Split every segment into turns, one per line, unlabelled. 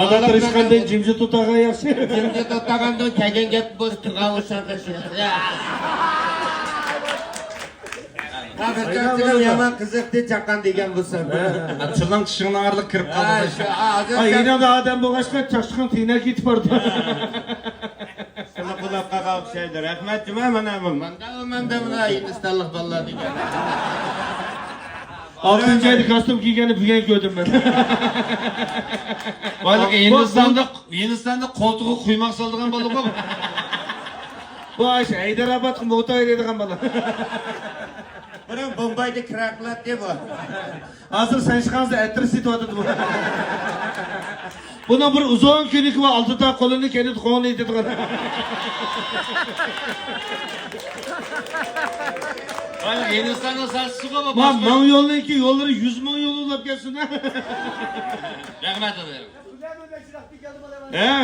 Ана тырышкандай жимжит тутага жакшы.
Жимжит тутаганда кеген кеп боз турган ошакшы. Кабырчаң яман кызыкты чакан деген булса.
Чылың тишиңне арлык кирип калды.
Айна да адам болгачка чачкан тыйна кетип барды.
Шуны кулакка калып шайды. Рахмат жума мана мында мына Hindistonлык балалар деген.
Altın ayda kostüm giygeni bugün gördüm ben.
Bak Hindistan'da koltuğu kuymak saldıgan balık mı?
Bu aş Hyderabad motor edilen balık.
Bunun Bombay'da kraklat diye bu.
Hazır sen çıkansın ettir situadı bu. Buna bir uzun klinik var altıda kolunu kendi kolunu edilen.
Hindistan'da sarsıga mı?
Man yolun ki yolları 100 milyon yol olup gelsin ha.
Rahmet ederim.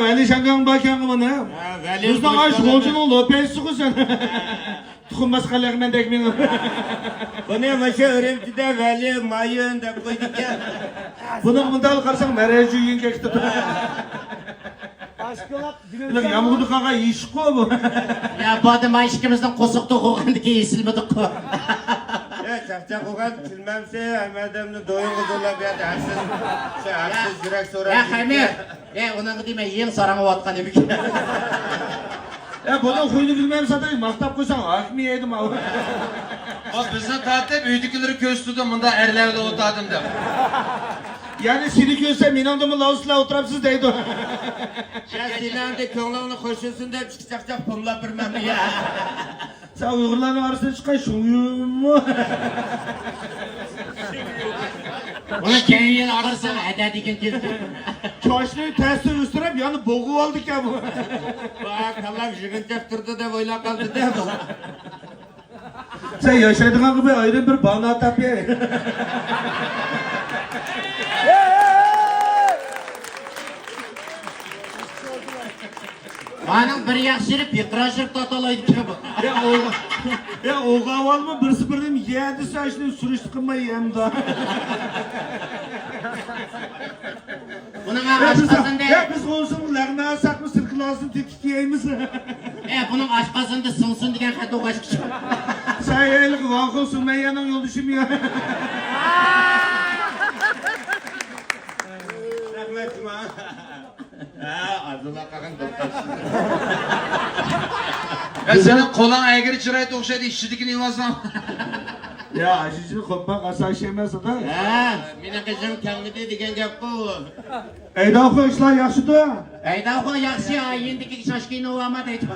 Veli şangan bakyan bana. Bizden aş kolcun oldu öpeyin sıkı sen. Tukunmaz kalakmen dekmeyin.
Bunu maşa örümcüde Veli mayın da koyduk ya.
Bunu mındal karsan mereci yiyin kekti. Aşkılak yağmurdu kaka iş ko bu.
Ya bu adam aşkımızdan kosukta koğandaki esilmedik ko.
Ya çakçak koğan bilmemse Ahmet'imni doyun kuzurla bir yerde haksız yürek sorar.
Ya Hamir, onun deme yiyin sarana vatkan emek.
Bunu kuyunu bilmem satayım maktap koysan akmi yedim abi.
Bizden tahtip üydekileri köstüdü mında erlevde otadım da.
Yani seni görsem inandım Laos'la oturapsız deydi.
Ya Sinan'da köngleğini hoşusun da çıkacak pımla bilmem ya.
Sen Uygurların arasına çıkan şuyum mu?
Onu keyin ararsan ede diken keldi.
Çoşluğu tersi üstürüp yani boğu aldık ya bu.
Bak Allah jigıncak durdu da böyle kaldı da bu.
Sen yaşadığın gibi ayrı bir bana atap ya.
Manın bir yakşırıp yıkıraşıp tatalaydı ki bu.
Ya o kaval mı bir sıfırdım yedi saçını sürüştü kılmayı hem daha.
Bunun aşkasında...
Ya biz olsun lağına alsak mı sırkılasın tetik yiyemiz.
Bunun aşkasında sınsın diyen hatta o aşkı.
Sen yaylık vakıl Sümeyye'nin yol düşümüyor.
Rahmet cuma. Azula kakın doktorsuz.
Ben senin kolan aygırı çırayet okşaydı işçidikini yuvasam.
Ya aşıcını kopmak asa işemez da.
Mine kızım kendine digen gap bu.
Eyda oku işler yaşıdı.
Eyda o yakşı ya yendiki şaşkını o ama deydi.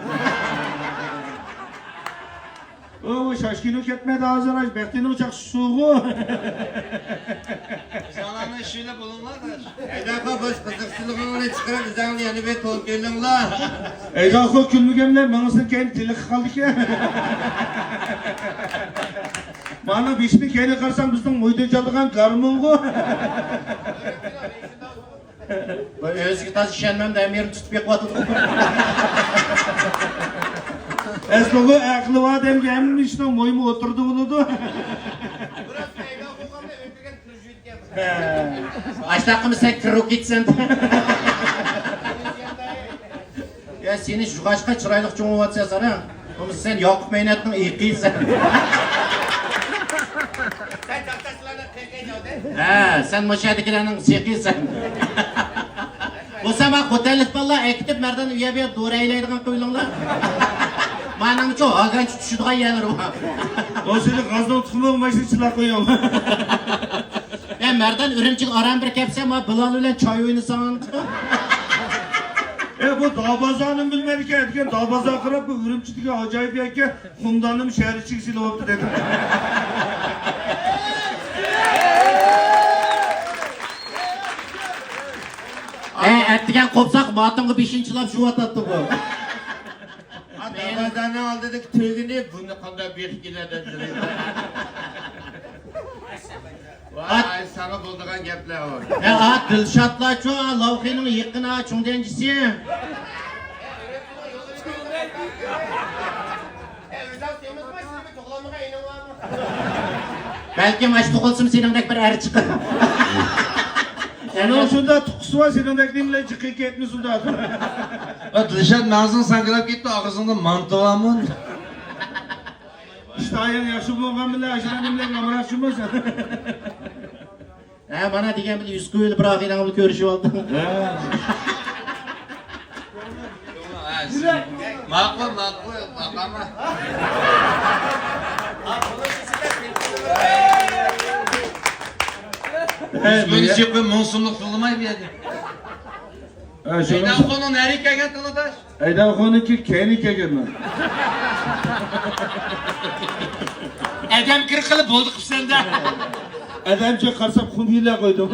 O şaşkını ketmedi hazır aç. Bektini uçak suğu.
Zalanın işiyle bulunmadır.
Eydaka boş kızıksızlığını çıkarıp izanlı yanı bir tol gelin la.
Eyda oku külmügemle manasın kendi dilik kaldı ki. Bana bişini kendi karsan bizden uydu çaldıgan karmığı.
Özgü taşı şenmem de emirim tutup yakvadı.
Esloğu aklı var dem gelmişti moyumu oturdu buludu.
Açtakımı sen kırık gitsen. Ya seni şu kaçka çıraylık cumhurbatı sana. Onu sen Yakup Meynet'in iyiğiysen.
Sen taktasılarına kırkayın o de.
Sen Moşay'dakilerinin sikisen. Bu sabah otellik valla ekitip merdan üye bir doğru eyleydiğin kuyulunlar. Manam çok ağan tutuşuduğun yerler o.
O seni gazdan tutmak başını çılar koyuyorum.
Ben merdan ürümçük aran bir kepsem ama Bilal ile çay oyunu sanırım.
Bu dağbazanın bilmedi ki etken dağbaza kırıp bu ürümçüdeki acayip yerken kumdanım şehri çıksıyla oldu dedim.
Ettigen kopsak matımı 5. laf şu atattı bu.
Dağbadanı al dedik tüygünü bunu kadar bir gileden duruyor. Vay sana bulduğun gepler var.
Dilşatla çoğa lavkinin yıkkına çoğundencisi. Belki maç tokulsun senin de bir er çıkar.
Ana şunda tukusu var, senin ekliğinle çıkıp gitmiyorsun da.
Dilshod mag'zing sankrab ketdi, og'zingda manto bormi?
İşte ayağın yaşı bulgan bile, aşıranın bile kamera şunmasın.
Ha, bana degan bir 100 ko'yilib bir oxirangni ko'rishib oldim.
Ma'qul, baqama. Buni chiqib monsumliq qilmay bu yerda. Aydan her iki kelgan Tiladash.
Aydan xoniki keyin kelganman.
Adam kir qilib bo'ldi qilsanda.
Adamcha qarsam xumila qo'ydim.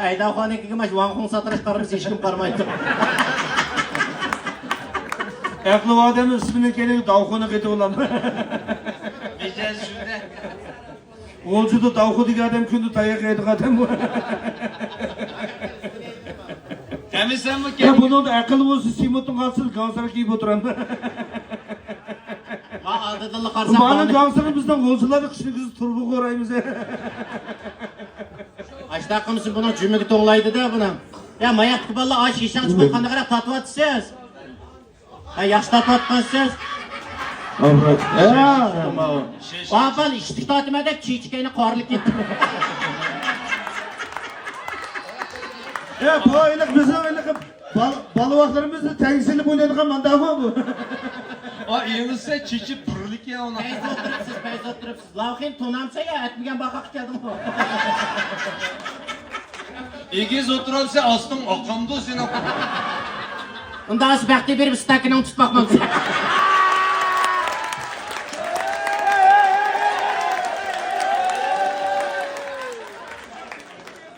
Aydanxonnikiga mana Vanxon satirish qarabsiz hech kim qaramaydi.
Aqli odam ismini kerak davxona qetib olaman.
Mijaz shunda.
Olcuda davxu degan odam kunda tayoq yeydigan odam.
Kamisanmi
Ya bunun da aqli bo'lsa, simotun qalsin, gansar kiyib o'tiraman.
Ha, oldinda qarsam.
Bana gansarı bizden olsalar kışını kızı turbu korayımız.
Açta qilmsin buni jumiga to'g'laydi-da buni. Ya mayatki bolla ay shishan chiqib qanday qarab tatiyapsiz? Ha, yaxshi tatiyapsiz?
Avrat.
Ba'zan ishtik tatmada chichkayni qorlik ketdi.
Ya bu aylık bizim aylık balıvaklarımızı tengiselip oynaydık manda bu.
O elimizse çiçi pırlık ya ona.
Payz o'tiribsiz. Lavhin tonamsa ya aytmagan baqaq keldim.
Egiz oturursa astın oqamdı sen oqam.
Unda asbaqti berib stakinini tutmoqman.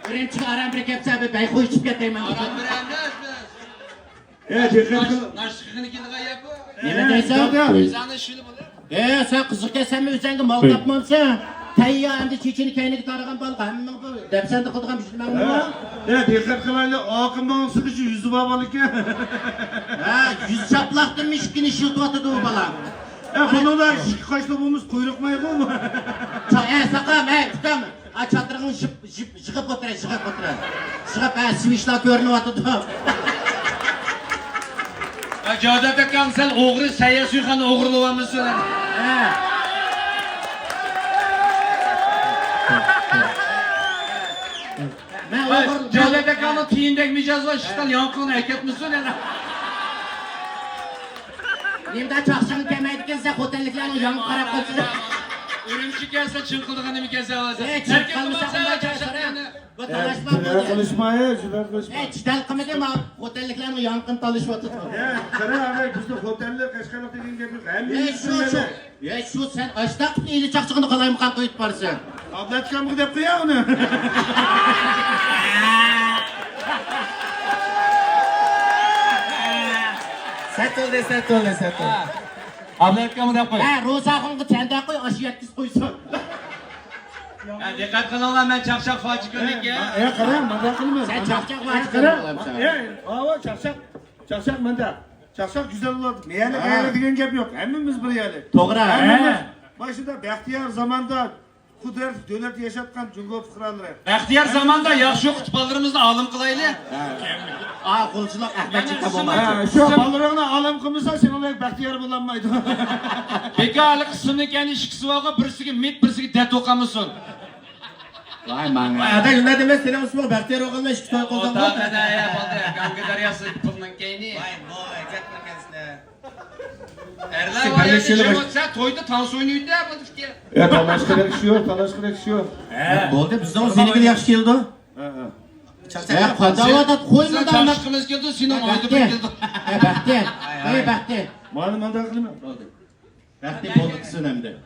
Birinchi aram bir kelsa be bay qo'yib ketayman.
Aram biramdas.
Dikkat kıl.
Naşqini kelga yapı.
Nima deysan?
O'zani shuni bo'lar.
Sen qiziq kelsanmi o'zingga mol topmamsan? Tayyor endi chechini kayniga taragan bal hamma bu. Depsanda qilgan bishmanmi?
Dikkat kılayla akımdan sıkışı yüzü babalık ya.
Ha, yüz çaplaqdı mishkini shiltotdi u bola.
Bunu da kaçta bulmuş kuyruk mayık mı?
Saqam, tutam. A çadırını jig'ib o'tiray, jig'ib o'tiray. Jig'ib, swishlar ko'rinyapti.
Ajodat akam sen o'g'ri sayya suyxani o'g'irlayapmisan.
Men o'g'ri
Jodat akamning tiyindagi mijoz va shishdan yonqini aytibmisan yana.
Nemda chaqchig'im kelmaydi kelsa, xotinliklarni yonib qarab qo'ysin.
Ürümçi gelse çınqılığını mı kese alasa?
Çınqılmasa qanday chaqchig'ini? Bu talashma
Şular
bo'ldi.
konuşmaya, şular konuşmaya.
Chidal qilmadim, xotinliklarni yonqin talashyapti.
Sana abi bizde oteller kaşkalık dediğin gibi hem
Şu sen açta qilib chaqchig'ini qalaymi qan qo'yib borsan.
Ablatkam gidip kıya onu.
Satıldı.
Ablakamı da koy.
Ha, ro'zaxonga chanda qo'y, osh yetkiz qo'ysin.
Dikkat kılın lan ben çakşak façı köpek ya.
Karayam manda kılma.
Sen chaqchaq vaqt
Ava çakşak. Çakşak manda. Çakşak güzel olur. Yani gayrı diyen gap yok. Hemmimiz bir yani.
To'g'ri.
Hemmimiz. Başında Baxtiyor zamanda Kudret dönet yaşatkan Cungo fıkraları.
Ehtiyar zamanda yaxşı kutbalarımızla alım kılaylı.
Qulchilar Ahmadchikka bo'lmaydi.
Şu balırağına alım kımırsa sen olarak Baxtiyor bulanmaydı.
Peki ali kısmını kendi işkisi vaga birisiga mit birisiga det oqamısın.
Voy manga. Ada nima demas, sen o'smoq Baxtiyor o'g'ilni ishga to'y qildim.
Ota da ya bo'ldi. Ganga daryasi pulning keyni.
Voy, ketmakasizlar.
Erlar var ya, sen toyda tans oynaydı ya bu dikki.
Ya talaş kadar kişi yok, talaş kadar kişi yok.
Bo'ldi, bizdan seniki yaxshi keldi. Qadavada qo'ymadan
Sen çarşkımız geldi, senin oydu bir geldi.
Baxtiyor. Ey Baxtiyor.
Mani manda kılma.
Baxtiyor bo'ldi qilsin endi.